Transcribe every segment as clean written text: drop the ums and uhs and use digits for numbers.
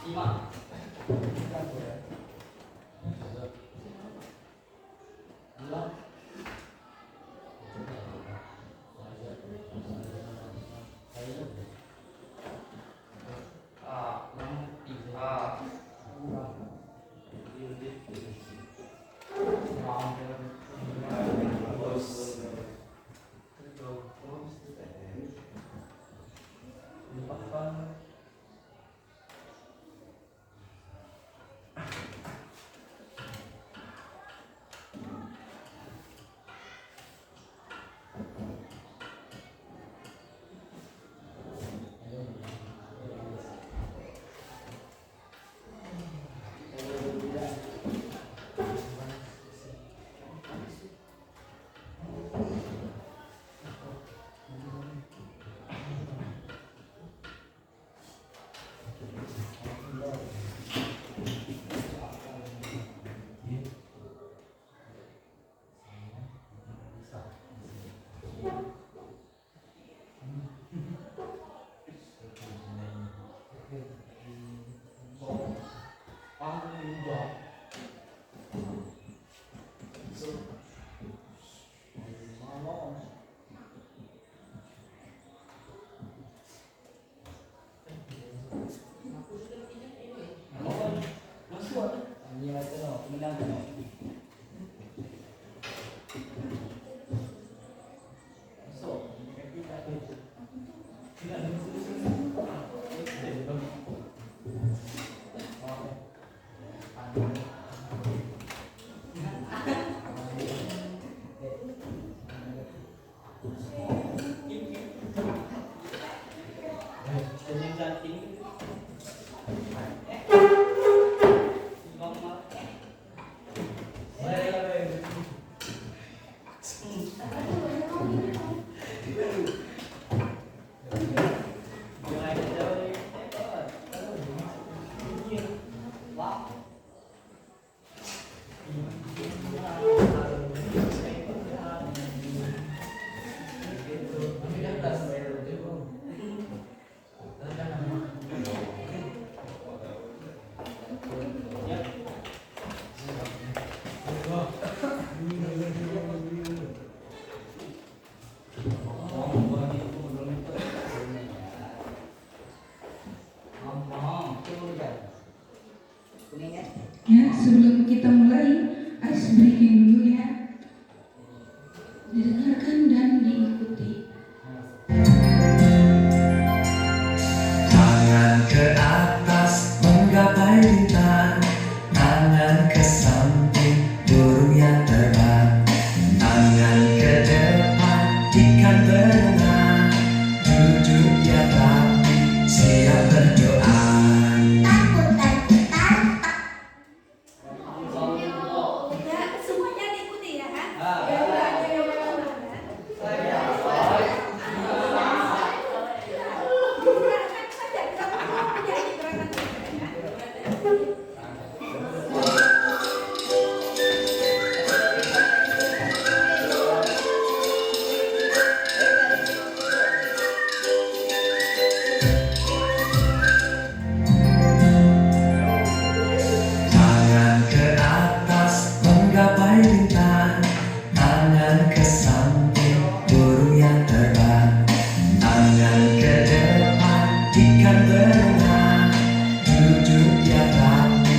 5. Ya, sebelum kita mulai, ice breaking dulu ya. Didengarkan dan diikuti. Tangan ke atas menggapai bintang, tangan ke samping burung yang terbang, tangan ke depan ikan berenang, duduk di rapi siap berdoa. Semuanya diikuti ya kan? Tangan ke atas menggapai bintang, tangan ke samping burung yang terbang, tangan ke depan ikan berenang, duduk di rapi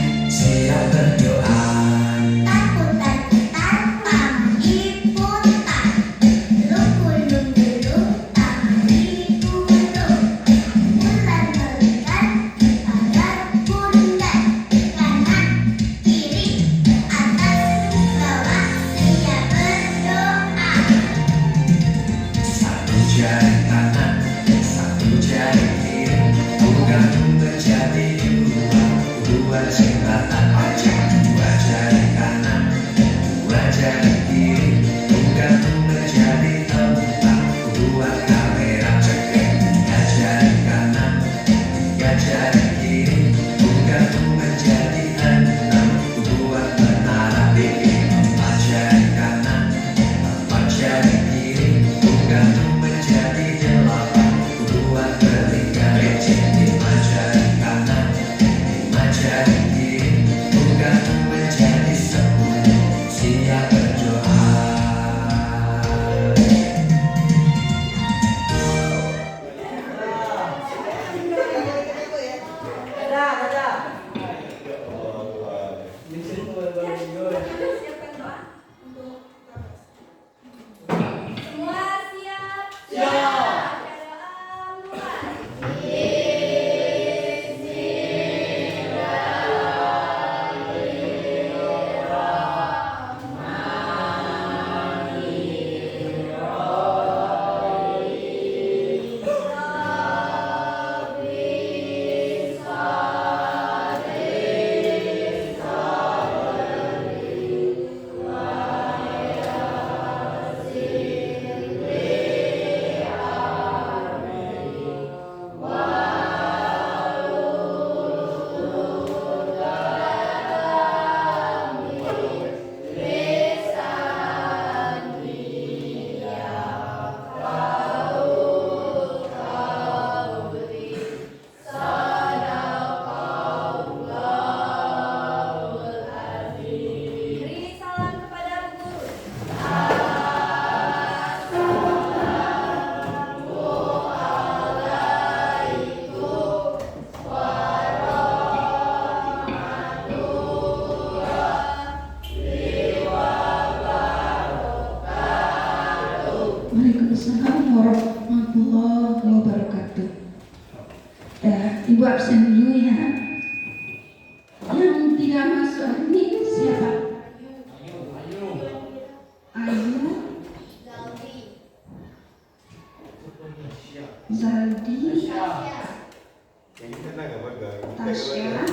Tasya.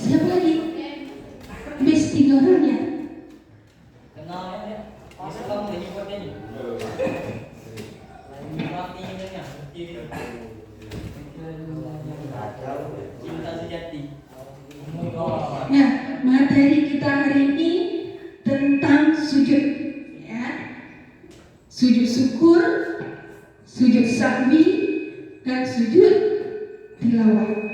Siapa lagi? Miss 3 orang ya? Kenal ya, masa kamu ini buat ini? Matinya cinta sejati. Nah, materi kita hari ini tentang sujud, ya. Sujud syukur, sujud sahwi, dan sujud tilawah.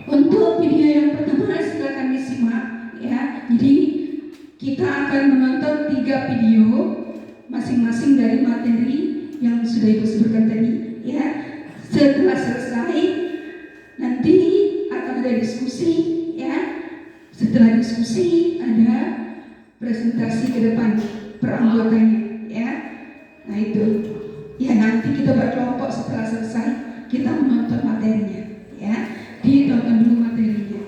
Untuk video yang pertama silakan disimak, ya. Jadi kita akan menonton 3 video masing-masing dari materi yang sudah Ibu sebutkan tadi, ya. Setelah selesai nanti akan ada diskusi, ya. Setelah diskusi ada presentasi ke depan per anggotanya, ya. Nah itu, ya nanti kita berkelompok setelah selesai kita menonton materinya, ya. Ditonton dulu materinya.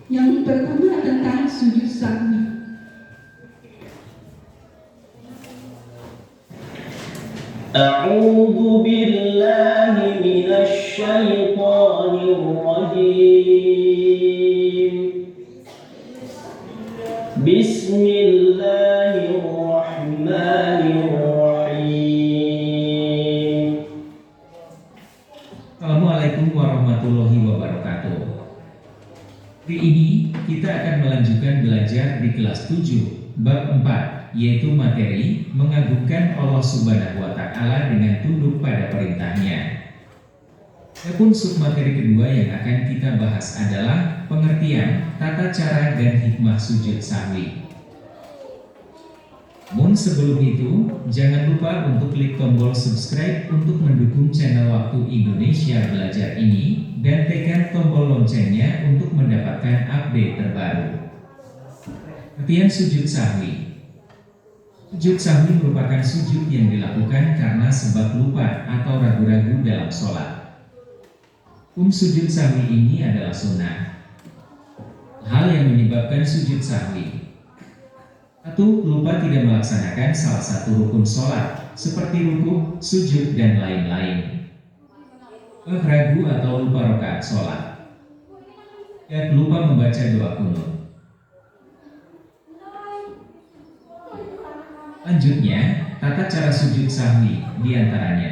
Yang pertama tentang sujud sahwi. أعوذ بالله من الشيطان الرجيم بسم الله الرحمن الرحيم Assalamualaikum warahmatullahi wabarakatuh. Hari ini kita akan melanjutkan belajar di kelas 7 bab 4, yaitu materi mengagungkan Allah Subhanahu wa Ta'ala dengan tunduk pada perintahnya. Adapun submateri kedua yang akan kita bahas adalah pengertian, tata cara, dan hikmah sujud sahwi. Namun sebelum itu, jangan lupa untuk klik tombol subscribe untuk mendukung channel Waktu Indonesia Belajar ini dan tekan tombol loncengnya untuk mendapatkan update terbaru. Pengertian sujud sahwi. Sujud sahwi merupakan sujud yang dilakukan karena sebab lupa atau ragu-ragu dalam sholat. Sujud sahwi ini adalah sunnah. Hal yang menyebabkan sujud sahwi: 1. Lupa tidak melaksanakan salah satu rukun sholat, seperti rukuk, sujud, dan lain-lain. 2. Ragu atau lupa rakaat sholat. 3. Lupa membaca doa kunut. Selanjutnya, tata cara sujud sahwi diantaranya: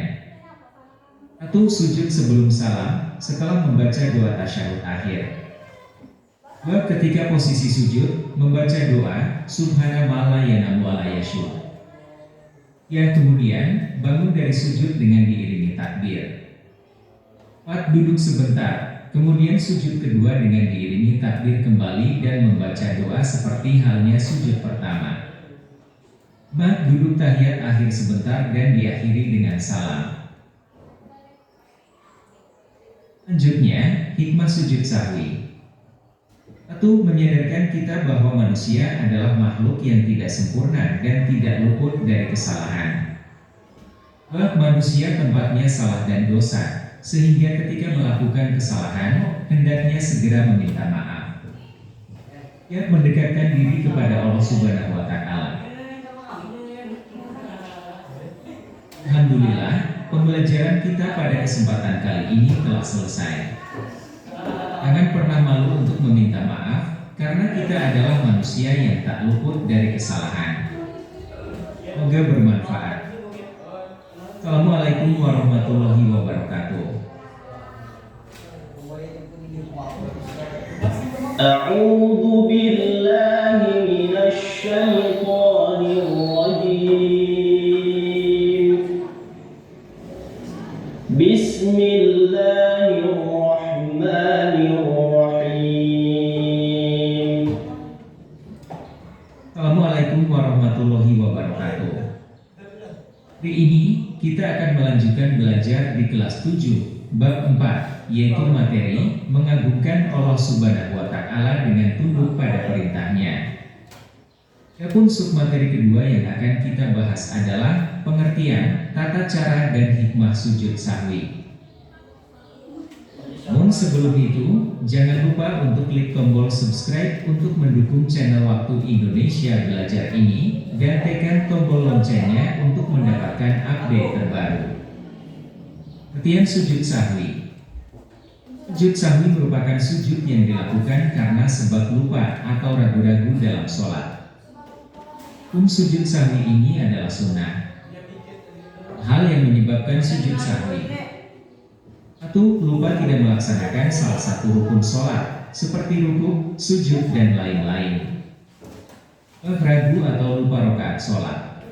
1. Sujud sebelum salam setelah membaca doa tasyahud akhir. 2. Ketika posisi sujud, membaca doa Subhana ma la yanamu wa la yashur. Ya, kemudian bangun dari sujud dengan diiringi takbir. 4. Duduk sebentar, kemudian sujud kedua dengan diiringi takbir kembali dan membaca doa seperti halnya sujud pertama. 4. Duduk tahiyat akhir sebentar dan diakhiri dengan salam. Selanjutnya, hikmah sujud sahwi. 1. Menyadarkan kita bahwa manusia adalah makhluk yang tidak sempurna dan tidak luput dari kesalahan. 2. Manusia tempatnya salah dan dosa, sehingga ketika melakukan kesalahan, hendaknya segera meminta maaf. Ya, mendekatkan diri kepada Allah Subhanahu wa Ta'ala. Alhamdulillah, pembelajaran kita pada kesempatan kali ini telah selesai. Jangan pernah malu untuk meminta maaf, karena kita adalah manusia yang tak luput dari kesalahan. Semoga bermanfaat. Assalamualaikum warahmatullahi wabarakatuh. أعوذ بالله من الشيطان الرجيم بسم الله الرحمن الرحيم Assalamualaikum warahmatullahi wabarakatuh. Hari ini kita akan melanjutkan belajar di kelas 7 bab 4, yaitu materi mengagungkan Allah Subhanahu wa Ta'ala dengan tunduk pada perintahnya. Adapun submateri kedua yang akan kita bahas adalah pengertian, tata cara, dan hikmah sujud sahwi. Namun sebelum itu, jangan lupa untuk klik tombol subscribe untuk mendukung channel Waktu Indonesia Belajar ini, dan tekan tombol loncengnya untuk mendapatkan update terbaru. Latihan sujud sahwi. Sujud sahwi merupakan sujud yang dilakukan karena sebab lupa atau ragu-ragu dalam sholat. Sujud sahwi ini adalah sunnah. Hal yang menyebabkan sujud sahwi: 1. Lupa tidak melaksanakan salah satu rukun sholat, seperti rukuk, sujud, dan lain-lain. 2. Ragu atau lupa rakaat sholat.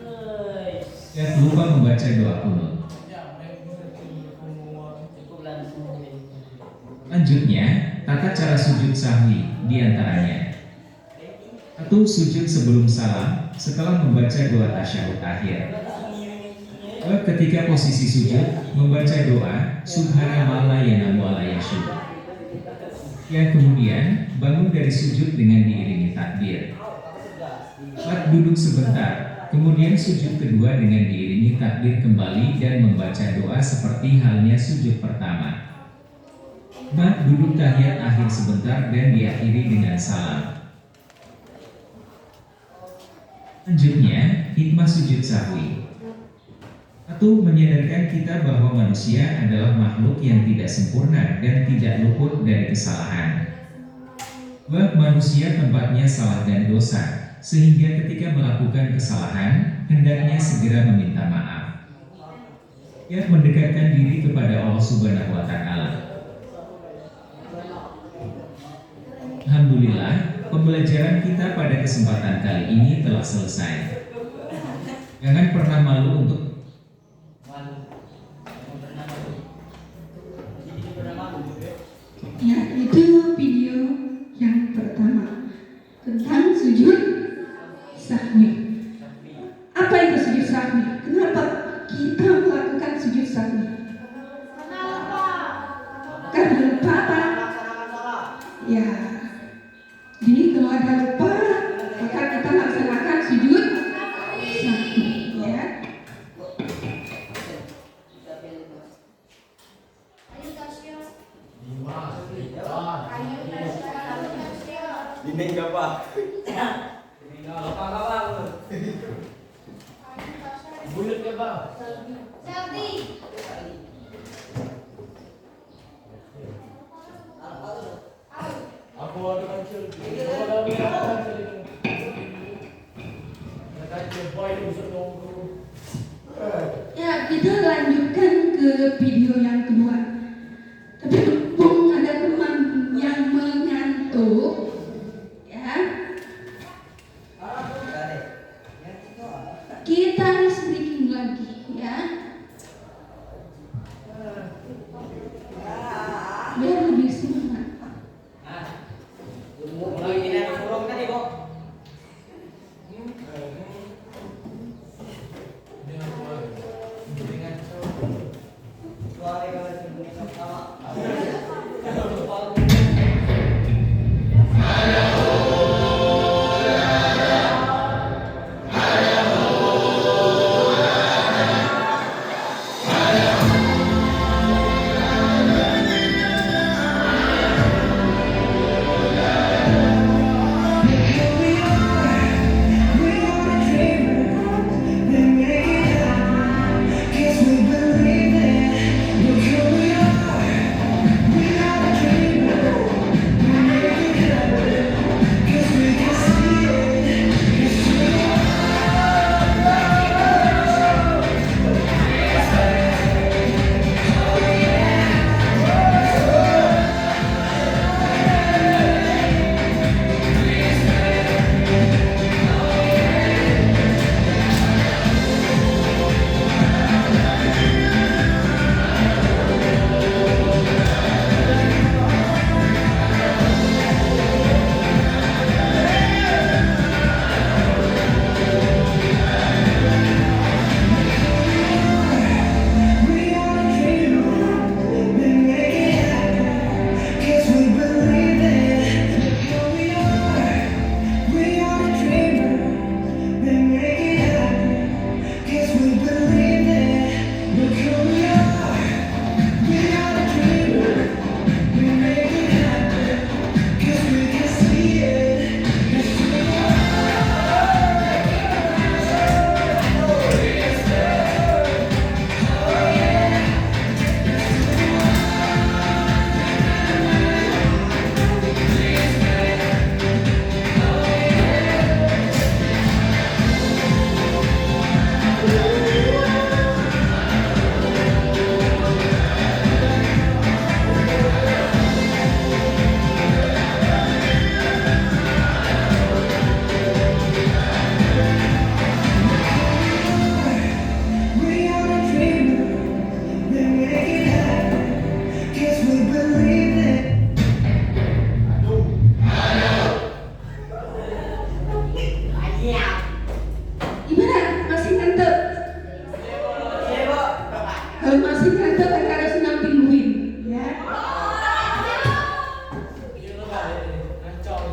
3. Lupa membaca doa kunut. Selanjutnya, tata cara sujud sahwi diantaranya: 1. Sujud sebelum salam, setelah membaca doa tasyahud akhir. 2. Ketika posisi sujud, membaca doa Subhanallah la yanamu ala yasyur. Yang kemudian, bangun dari sujud dengan diiringi takbir. 4. Duduk sebentar, kemudian sujud kedua dengan diiringi takbir kembali dan membaca doa seperti halnya sujud pertama. 5. Duduk tahiyat akhir sebentar dan diakhiri dengan salam. Selanjutnya, hikmah sujud sahwi. 1. Menyadarkan kita bahwa manusia adalah makhluk yang tidak sempurna dan tidak luput dari kesalahan. 2. Manusia tempatnya salah dan dosa, sehingga ketika melakukan kesalahan, hendaknya segera meminta maaf. 3. Mendekatkan diri kepada Allah Subhanahu wa Ta'ala. Alhamdulillah, pembelajaran kita pada kesempatan kali ini telah selesai. Jangan pernah malu untuk Ya, itu video yang pertama tentang sujud sahwi. Apa itu sujud sahwi? Kenapa kita melakukan sujud sahwi? Karena lupa apa? Ya, jadi kalau ada lupa, maka kita laksanakan sujud sahwi. Ya. Ini apa? Ini apa? Bulut ke apa? Selfie. Aku ada kancil. Aku ada kancil. Kancil boy usut nunggu. Ya, kita lanjutkan ke video yang kedua. Tapi mumpung ada teman yang mengantuk, ya, kita harus breaking lagi, ya, biar lebih semangat. Mulai ini ada kurang tadi kok. Suara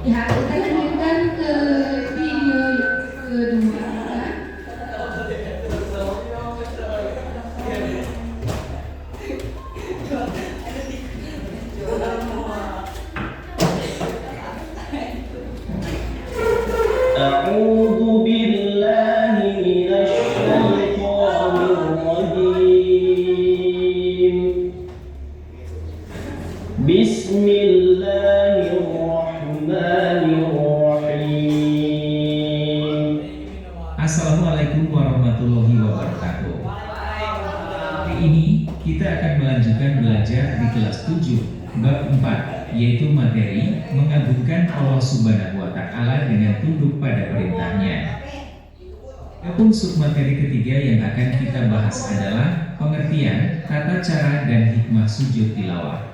Ya, kita lanjutkan ke video yang kedua. أعوذ بالله من الشيطان الرجيم بسم الله الرحمن الرحيم Assalamualaikum warahmatullahi wabarakatuh. Hari ini kita akan melanjutkan belajar di kelas 7 bab 4, yaitu materi mengagungkan Allah Subhanahu wa Ta'ala dengan tunduk pada perintahnya. Adapun submateri ketiga yang akan kita bahas adalah pengertian, tata cara, dan hikmah sujud tilawah.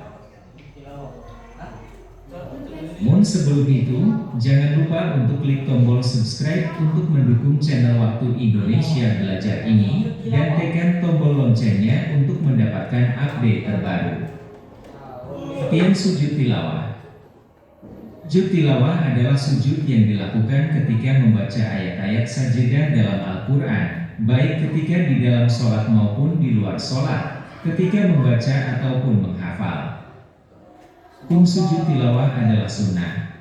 Namun sebelum itu, jangan lupa untuk klik tombol subscribe untuk mendukung channel Waktu Indonesia Belajar ini, dan tekan tombol loncengnya untuk mendapatkan update terbaru. Pengertian sujud tilawah. Sujud tilawah adalah sujud yang dilakukan ketika membaca ayat-ayat sajadah dalam Al-Quran, baik ketika di dalam sholat maupun di luar sholat, ketika membaca ataupun menghafal. Hukum sujud tilawah adalah sunnah.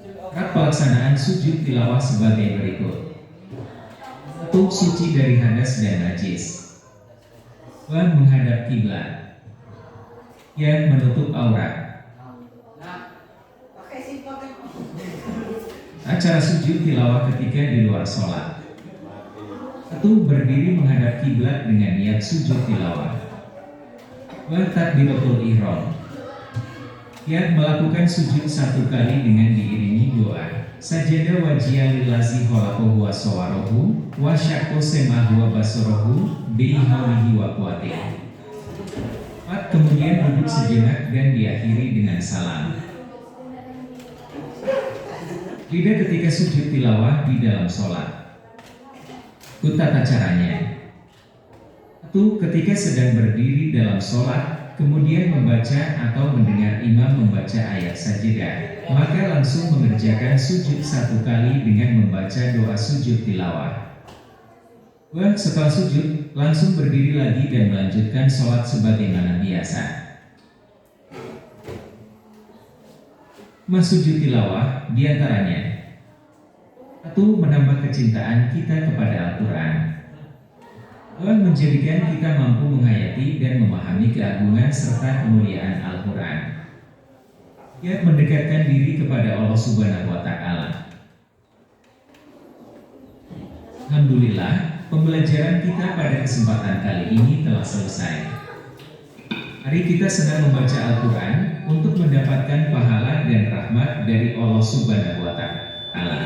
Syarat pelaksanaan sujud tilawah sebagai berikut. 1. Suci dari hadas dan najis. 2. Menghadap kiblat. 3. Menutup aurat. Cara sujud tilawah ketika di luar sholat. 1. Berdiri menghadap kiblat dengan niat sujud tilawah. 2. Takbiratul ihram. 3. Melakukan sujud 1 kali dengan diiringi doa. Sajadah wajhiya lillazi khalaqahu wa sawwarahu wa syaqqa samahu wa basarahu bi haulihi wa quwwatihi. 4. Kemudian duduk sejenak dan diakhiri dengan salam. Tidak ketika sujud tilawah di dalam sholat. Ikut tata caranya. 1. Ketika sedang berdiri dalam sholat, kemudian membaca atau mendengar imam membaca ayat sajadah, maka langsung mengerjakan sujud 1 kali dengan membaca doa sujud tilawah. 2. Setelah sujud, langsung berdiri lagi dan melanjutkan sholat sebagaimana biasa. Sujud tilawah diantaranya: 1. Menambah kecintaan kita kepada Al-Quran. 2. Menjadikan kita mampu menghayati dan memahami keagungan serta kemuliaan Al-Quran. 3. Mendekatkan diri kepada Allah Subhanahu wa Ta'ala. Alhamdulillah, pembelajaran kita pada kesempatan kali ini telah selesai. Mari kita senang membaca Al-Quran untuk mendapatkan pahala dan rahmat dari Allah Subhanahu wa Ta'ala.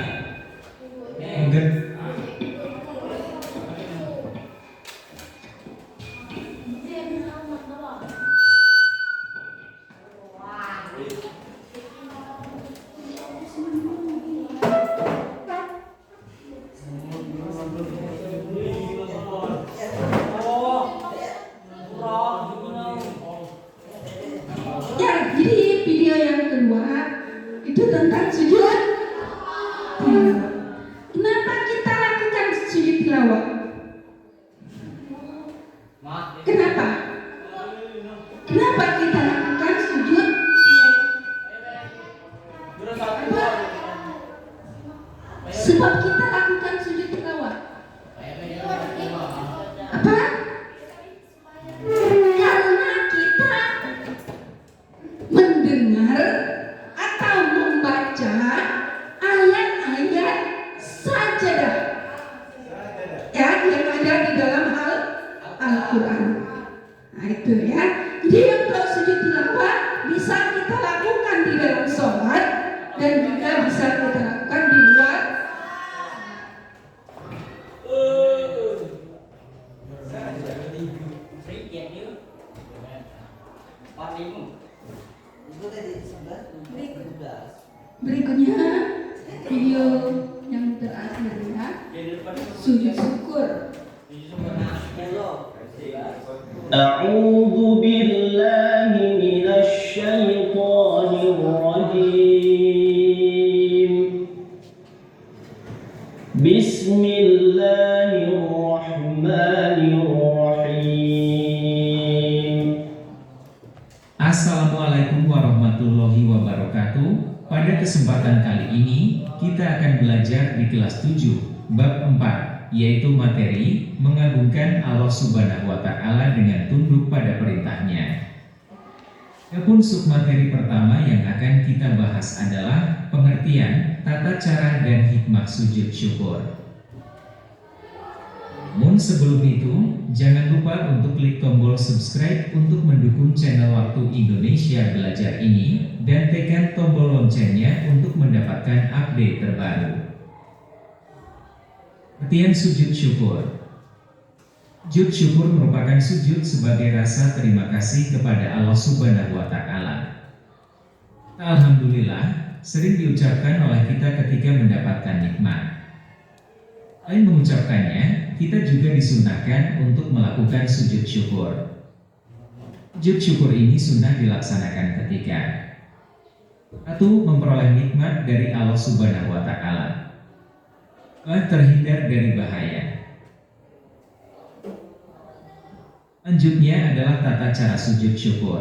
Ya, jadi video yang kedua itu tentang sujud. Kenapa kita lakukan sujud tilawah? Kenapa? Kenapa kita lakukan sujud? Sebab kita lakukan sujud tilawah. Apa? Karena kita mendengar atau membaca ayat-ayat sajadah ya yang ada di dalam Al-Quran. Nah itu ya. Jadi untuk sujud tilawah bisa kita lakukan di dalam sholat dan juga bisa kita lakukan di luar. Berikutnya video yang terakhir ya, sujud syukur. أعوذ بالله من الشيطان الرجيم Bismillahirrahmanirrahim. Assalamualaikum warahmatullahi wabarakatuh. Pada kesempatan kali ini, kita akan belajar di kelas 7, bab 4, yaitu materi mengagungkan Allah Subhanahu wa Ta'ala dengan tunduk pada perintahnya. Adapun submateri pertama yang akan kita bahas adalah pengertian, tata cara, dan hikmah sujud syukur. Namun sebelum itu, jangan lupa untuk klik tombol subscribe untuk mendukung channel Waktu Indonesia Belajar ini, dan tekan tombol loncengnya untuk mendapatkan update terbaru. Pengertian sujud syukur. Sujud syukur merupakan sujud sebagai rasa terima kasih kepada Allah Subhanahu wa Ta'ala. Alhamdulillah sering diucapkan oleh kita ketika mendapatkan nikmat. Selain mengucapkannya, kita juga disunahkan untuk melakukan sujud syukur. Sujud syukur ini sunnah dilaksanakan ketika 1. Memperoleh nikmat dari Allah Subhanahu wa Ta'ala, 2. Terhindar dari bahaya. Selanjutnya adalah tata cara sujud syukur.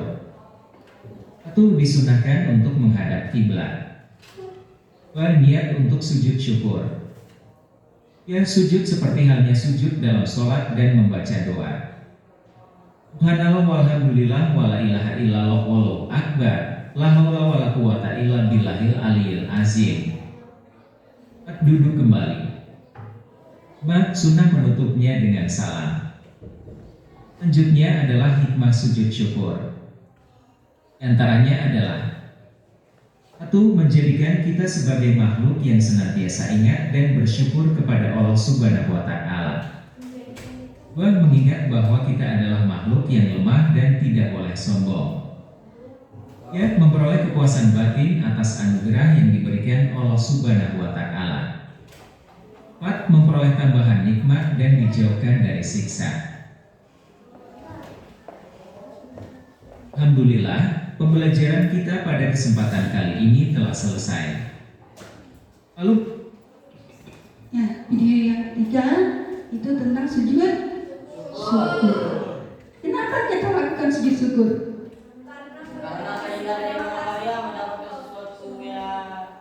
1. Disunahkan untuk menghadap kiblat. 2. Niat untuk sujud syukur. Ya, sujud seperti halnya sujud dalam sholat dan membaca doa. Subhanallah walhamdulillah wala ilaha illallah wallahu akbar, la haula wala quwata illa billahil aliyil azim. 4. Duduk kembali. 4. Sunnah menutupnya dengan salam. Selanjutnya adalah hikmah sujud syukur. Antaranya adalah 1. Menjadikan kita sebagai makhluk yang senantiasa ingat dan bersyukur kepada Allah Subhanahu wa Ta'ala. 2. Mengingat bahwa kita adalah makhluk yang lemah dan tidak boleh sombong. 3. Memperoleh kepuasan batin atas anugerah yang diberikan Allah Subhanahu wa Ta'ala. 4. Memperoleh tambahan nikmat dan dijauhkan dari siksa. Alhamdulillah, pembelajaran kita pada kesempatan kali ini telah selesai. Lalu, video yang ketiga itu tentang sujud syukur. Kenapa kita lakukan sujud syukur? Karena keinginan yang kaya mendapatkan sesuatu yang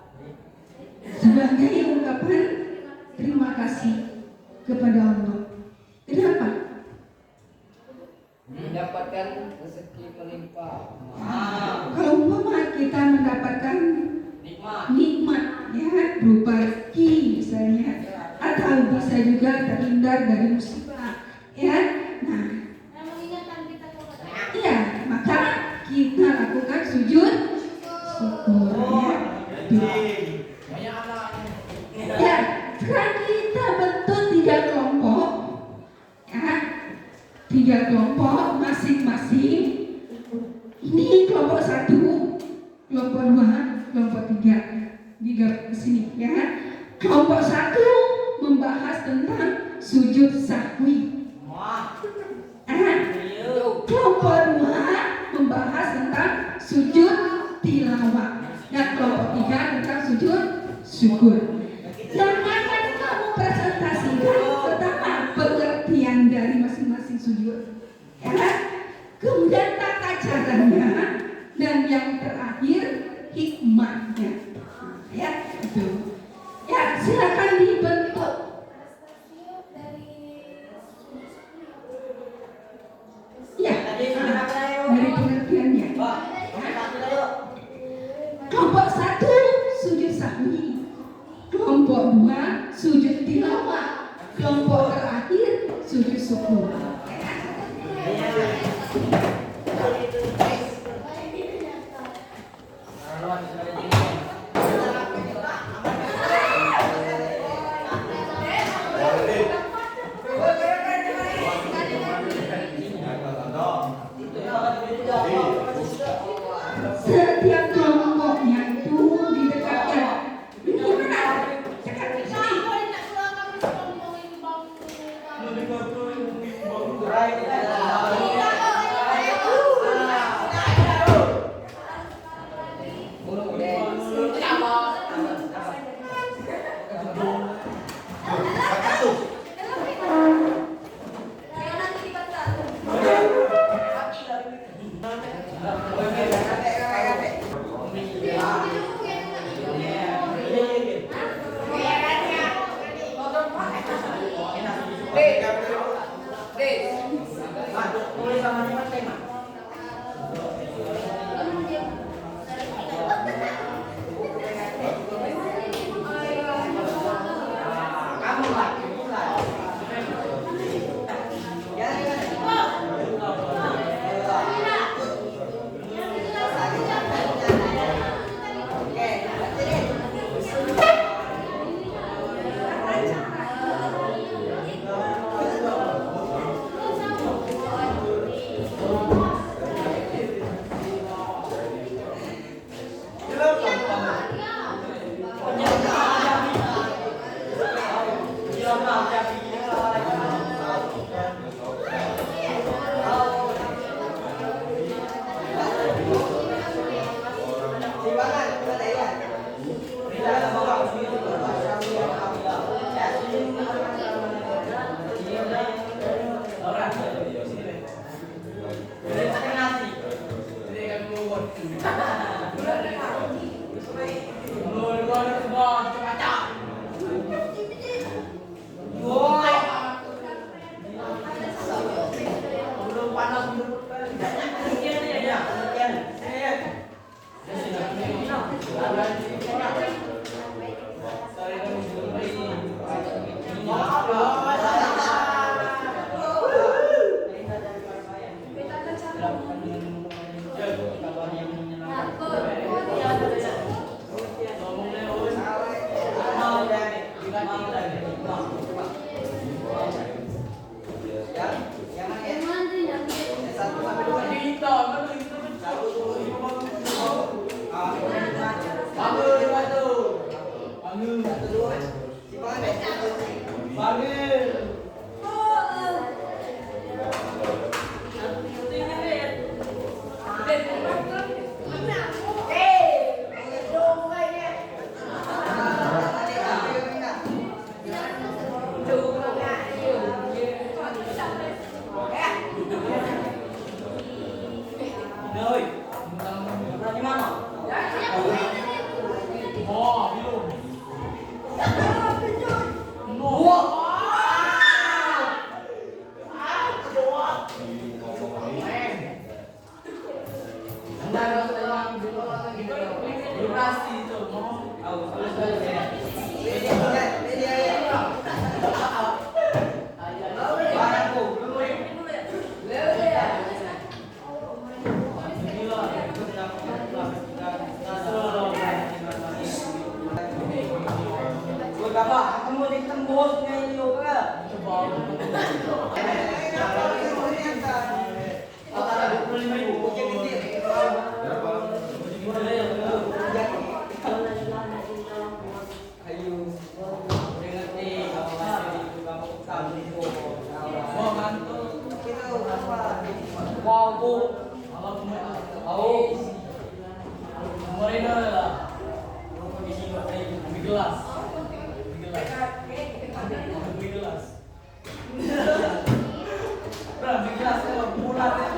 Sebagai ungkapan terima kasih kepada Allah. Kenapa? mendapatkan rezeki melimpah. Kalau umpama kita mendapatkan Nikmat. nikmat ya berupa rezeki misalnya, atau bisa juga terhindar dari musibah ya. Nah, Yang mengingatkan kita kepada iya, maka kita lakukan sujud syukur ya. Ya, sekarang kita bentuk 3 kelompok ya. 3 kelompok masing-masing. Ini kelompok 1, kelompok 2, kelompok 3. Di sini ya. Kelompok 1 membahas tentang sujud sahwi. Kelompok 2 membahas tentang sujud tilawah. Dan kelompok 3 tentang sujud syukur. Yang akan kamu presentasikan pertama pengertian dari masing-masing sujud ya, kemudian tata caranya, dan yang terakhir hikmahnya ya, itu ya. Silakan dibentuk ya dari pengertiannya. Kelompok 1 sujud sahwi, kelompok 2 sujud tilawah, kelompok terakhir sujud syukur. Setiap kelompoknya itu didekatkan. Gimana? Dekat di sini. Siapa yang nak keluar kami sekelompok ini bang? berapa? Ketemu di tembus nih juga. Coba. Ada 25.000 yang gede. Berapa? Ayo. Ngerti kalau masih di kamu tahu itu. Wah, mantul. Kita apa? Wow, Bu. Tahu. Morena lah. Di sini ambil gelas. Ambil gelas. Berapa gelas kalau bulat ya?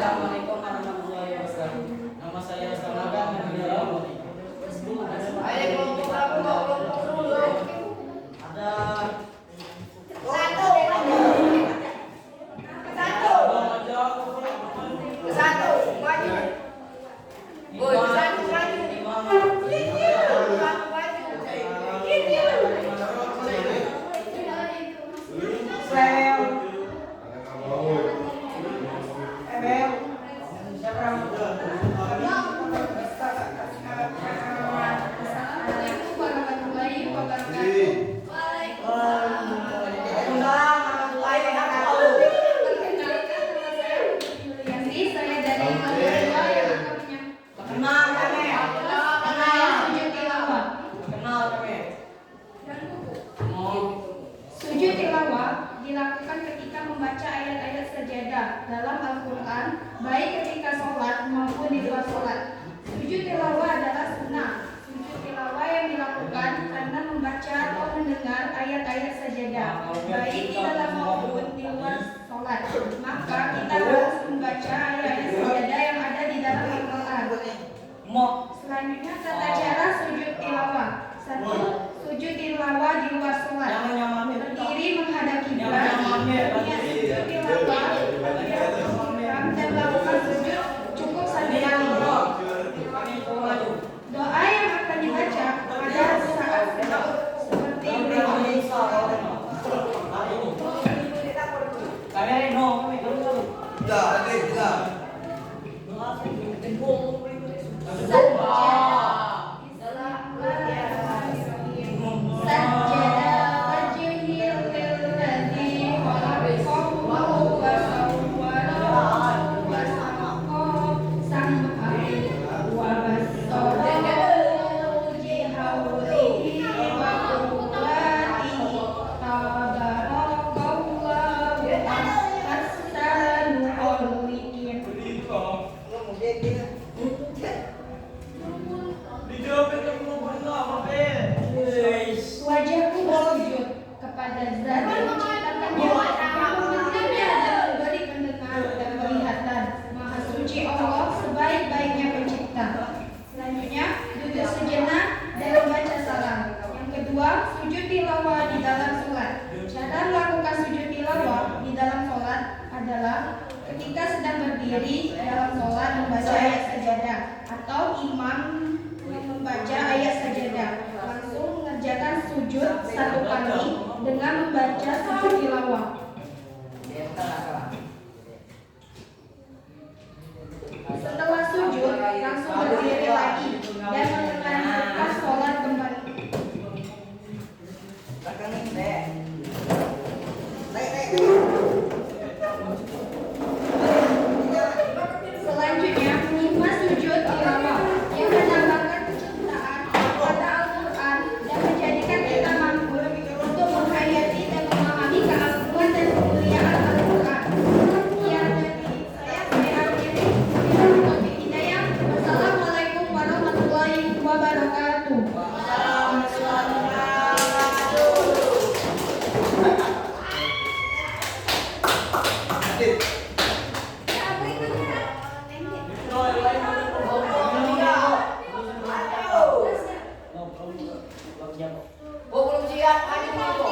Assalamualaikum warahmatullahi wabarakatuh. Nama saya Sanaga Nabiyarawati. Sujud tilawah dilakukan ketika membaca ayat-ayat sajadah dalam Al-Quran, baik ketika sholat maupun di luar sholat. Sujud tilawah adalah sunnah. Sujud tilawah yang dilakukan karena membaca atau mendengar ayat-ayat sajadah, baik di dalam maupun di luar sholat. Maka kita harus membaca ayat-ayat sajadah yang ada di dalam Al-Quran. Selanjutnya tata cara sujud tilawah. 1. Sujud tilawah di luar sholat. Berdiri menghadap kiblat. Niat sujud tilawah dan melakukan sujud cukup 1 kali. Doa yang akan dibaca pada saat sujud seperti wajahku bersujud kepada Zat yang menciptakannya, yang memberikannya dan memberi pendengar dan penglihatan. Maha suci Allah sebaik-baiknya pencipta. Selanjutnya duduk sejenak dan membaca salam. Yang kedua, sujud tilawah di dalam sholat. Cara melakukan sujud tilawah di dalam sholat adalah ketika sedang berdiri dalam sholat membaca ayat sajadah atau imam yang membaca ayat sajadah, langsung mengerjakan sujud 1 kali dengan membaca sujud tilawah. Setelah sujud langsung berdiri lagi dan melanjutkan sholat kembali. Belakangin deh. Selanjutnya, ikhlas sujud tilawah yang menambahkan kecintaan pada Al-Quran dan menjadikan kita mampu untuk menghayati dan memahami keagungan dan kemuliaan Al-Quran. Sekian dari saya akhiri. Wabillahi hidayah. Wassalamualaikum warahmatullahi wabarakatuh. Belum siap, ayo masuk.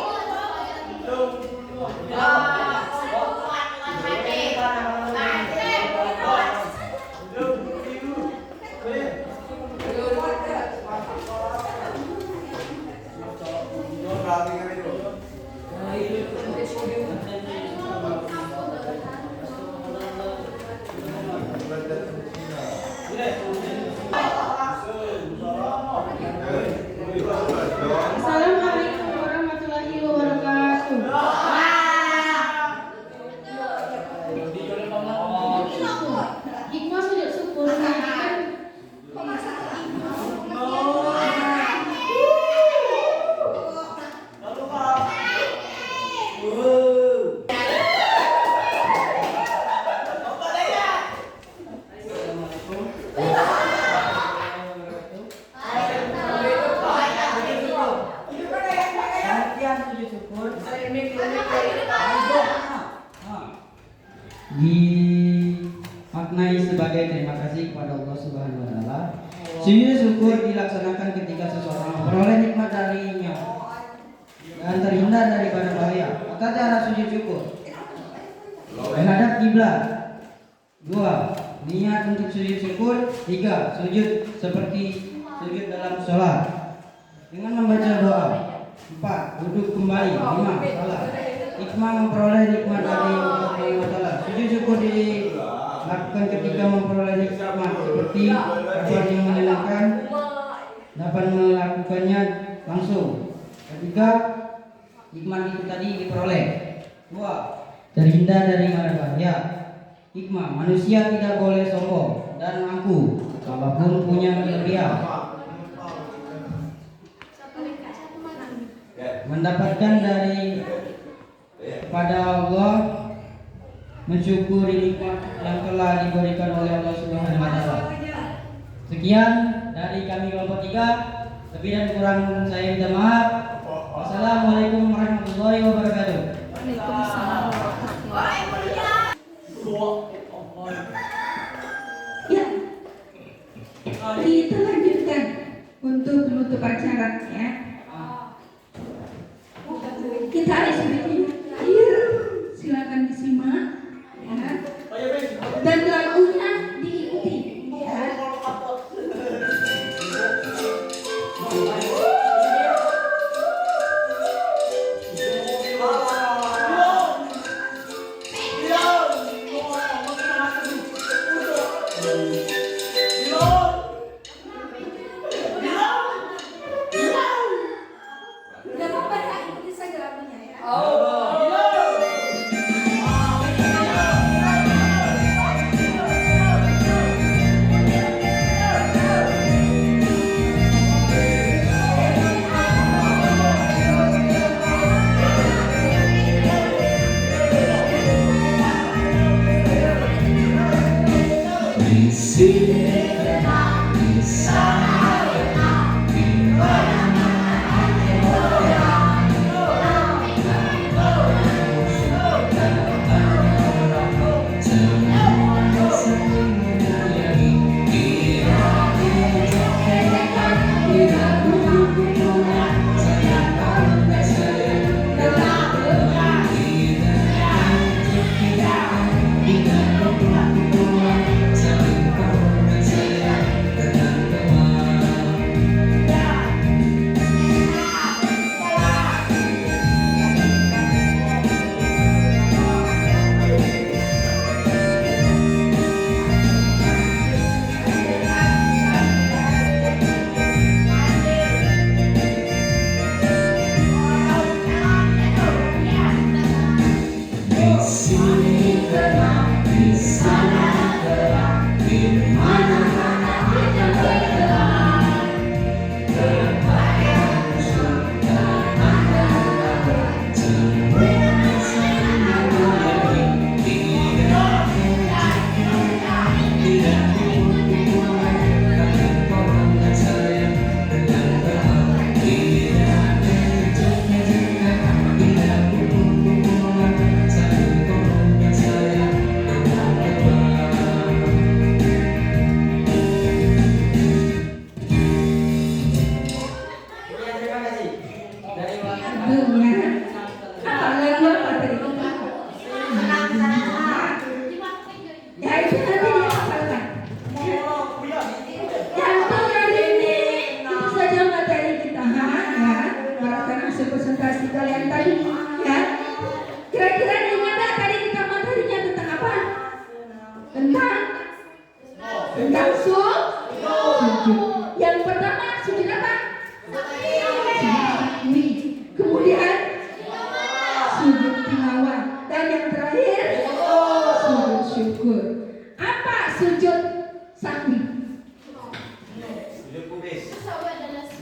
Assalamualaikum warahmatullahi wabarakatuh. Hikmah sujud syukur menjadikan dimaknai sebagai terima kasih kepada Allah Subhanahu wa taala. Sujud syukur dilaksanakan ketika seseorang memperoleh nikmat darinya dan terhindar daripada bahaya. Tata cara sujud syukur: menghadap kiblat. 2. Niat untuk sujud syukur. 3. Sujud seperti sujud dalam sholat dengan membaca doa. 4. Duduk kembali. 5. Salat. Hikmah memperoleh nikmat dari Allah Subhanahu wa taala. Sujud syukur dilakukan ketika memperoleh nikmat seperti kabar yang menyenangkan, dapat melakukannya langsung. Ketiga, hikmah itu tadi diperoleh. 2. Terhindar dari mara bahaya. Hikmah, manusia tidak boleh sombong dan angkuh walaupun punya kelebihan. Mendapatkan dari pada Allah, mensyukuri nikmat yang telah diberikan oleh Allah Subhanahu wa taala. Sekian dari kami kelompok 3. Lebih dan kurang saya minta maaf. Wassalamualaikum warahmatullahi wabarakatuh. Ya, kita lanjutkan untuk penutup acara ya. Kita harus bikin. Iya, silakan disimak ya. Dan lagunya diikuti ya.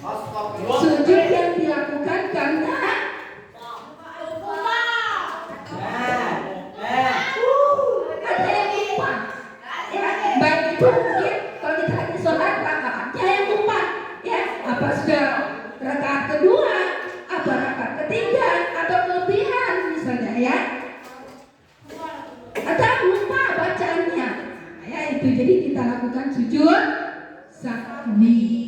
Sujud yang dilakukan karena ada yang lupa. Ya, baik itu mungkin kalau kita lagi sholat rakaatnya yang lupa. Ya, apa sudah rakaat kedua, apa rakaat ketiga, atau kelebihan misalnya ya. Atau lupa bacaannya. Ya itu jadi kita lakukan sujud sahwi.